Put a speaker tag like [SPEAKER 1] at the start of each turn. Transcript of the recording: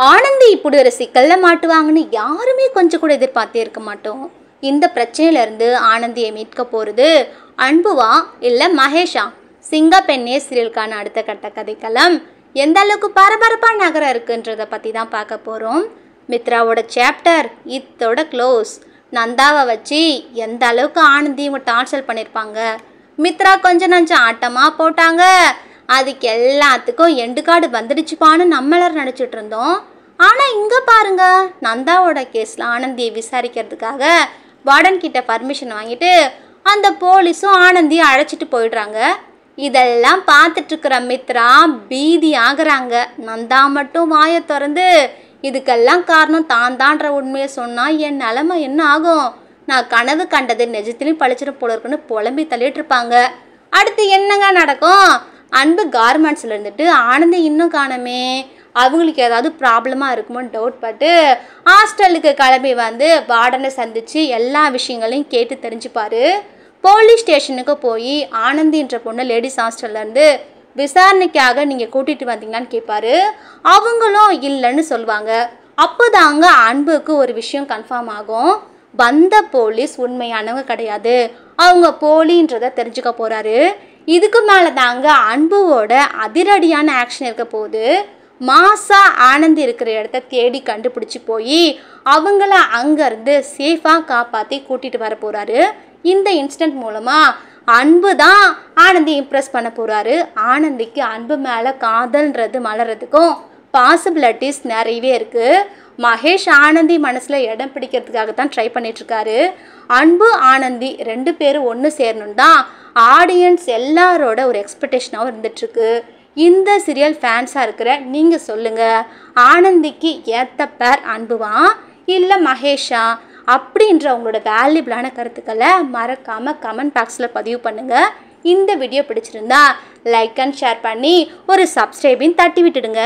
[SPEAKER 1] ஆனந்தி இப்படி ஒரு சிக்கல்ல மாட்டுவாங்கன்னு யாருமே கொஞ்சம் கூட எதிர்பார்த்தே இருக்க மாட்டோம். இந்த பிரச்சனையிலேருந்து ஆனந்தியை மீட்க போகிறது அன்புவா இல்லை மகேஷா? சிங்கப்பெண்ணே சீரியலுக்கான அடுத்த கட்ட கதைக்களம் எந்த அளவுக்கு பரபரப்பாக நகர இருக்குன்றதை பற்றி தான் பார்க்க போகிறோம். மித்ராவோட சாப்டர் இதோட க்ளோஸ். நந்தாவை வச்சு எந்த அளவுக்கு ஆனந்தி இவங்க டார்ச்சர் பண்ணியிருப்பாங்க. மித்ரா கொஞ்சம் நஞ்சம் ஆட்டமாக போட்டாங்க. அதுக்கு எல்லாத்துக்கும் எண்டு கார்டு வந்துடுச்சுப்பான்னு நம்ம எல்லாரும் நினச்சிட்டு இருந்தோம். ஆனால் இங்கே பாருங்க, நந்தாவோட கேஸில் ஆனந்தியை விசாரிக்கிறதுக்காக வார்டன் கிட்ட பர்மிஷன் வாங்கிட்டு அந்த போலீஸும் ஆனந்தியை அழைச்சிட்டு போயிடுறாங்க. இதெல்லாம் பார்த்துட்ருக்கிற மித்ரா பீதி ஆகுறாங்க. நந்தா மட்டும் வாயை திறந்து இதுக்கெல்லாம் காரணம் தான் தான்ற உண்மையை சொன்னால் என் நிலமை என்ன ஆகும், நான் கனவு கண்டது நிஜத்திலையும் பழிச்சிடும் போல இருக்குன்னு புலம்பி தள்ளிட்டு இருப்பாங்க. அடுத்து என்னங்க நடக்கும்? அன்பு கார்மெண்ட்ஸில் இருந்துட்டு ஆனந்தி இன்னும் காணமே, அவங்களுக்கு ஏதாவது ப்ராப்ளமாக இருக்குமோன்னு டவுட் பட்டு ஹாஸ்டலுக்கு கிளம்பி வந்து வார்டனை சந்தித்து எல்லா விஷயங்களையும் கேட்டு தெரிஞ்சுப்பார். போலீஸ் ஸ்டேஷனுக்கு போய் ஆனந்தின்ற பொண்ணு லேடிஸ் ஹாஸ்டல்லேருந்து விசாரணைக்காக நீங்கள் கூட்டிகிட்டு வந்தீங்களான்னு கேட்பாரு. அவங்களும் இல்லைன்னு சொல்லுவாங்க. அப்போ தாங்க அன்புக்கு ஒரு விஷயம் கன்ஃபார்ம் ஆகும். வந்த போலீஸ் உண்மையானவங்க கிடையாது, அவங்க போலின்றதை தெரிஞ்சுக்க போகிறாரு. இதுக்கு மேலே தாங்க அன்புவோட அதிரடியான ஆக்ஷன் இருக்க போகுது. மாசா ஆனந்தி இருக்கிற இடத்த தேடி கண்டுபிடிச்சி போய் அவங்கள அங்கேருந்து சேஃபாக காப்பாற்றி கூட்டிகிட்டு வர போகிறாரு. இந்த இன்சிடெண்ட் மூலமாக அன்பு தான் ஆனந்தி இம்ப்ரெஸ் பண்ண போகிறாரு. ஆனந்திக்கு அன்பு மேலே காதல்ன்றது மலர்றதுக்கும் பாசிபிலிட்டிஸ் நிறையவே இருக்குது. மகேஷ் ஆனந்தி மனசில் இடம் பிடிக்கிறதுக்காக தான் ட்ரை பண்ணிகிட்ருக்காரு. அன்பு ஆனந்தி ரெண்டு பேரும் ஒன்று சேரணும் தான் ஆடியன்ஸ் எல்லாரோட ஒரு எக்ஸ்பெக்டேஷனாகவும் இருந்துகிட்ருக்கு. இந்த சீரியல் ஃபேன்ஸாக இருக்கிற நீங்கள் சொல்லுங்கள், ஆனந்திக்கு ஏற்ற பேர் அன்புவா இல்லை மகேஷா அப்படின்ற உங்களோட வேல்யூபிளான கருத்துக்களை மறக்காமல் கமெண்ட் பாக்ஸில் பதிவு பண்ணுங்கள். இந்த வீடியோ பிடிச்சிருந்தா லைக் அண்ட் ஷேர் பண்ணி ஒரு சப்ஸ்கிரைபிங் தட்டி விட்டுடுங்க.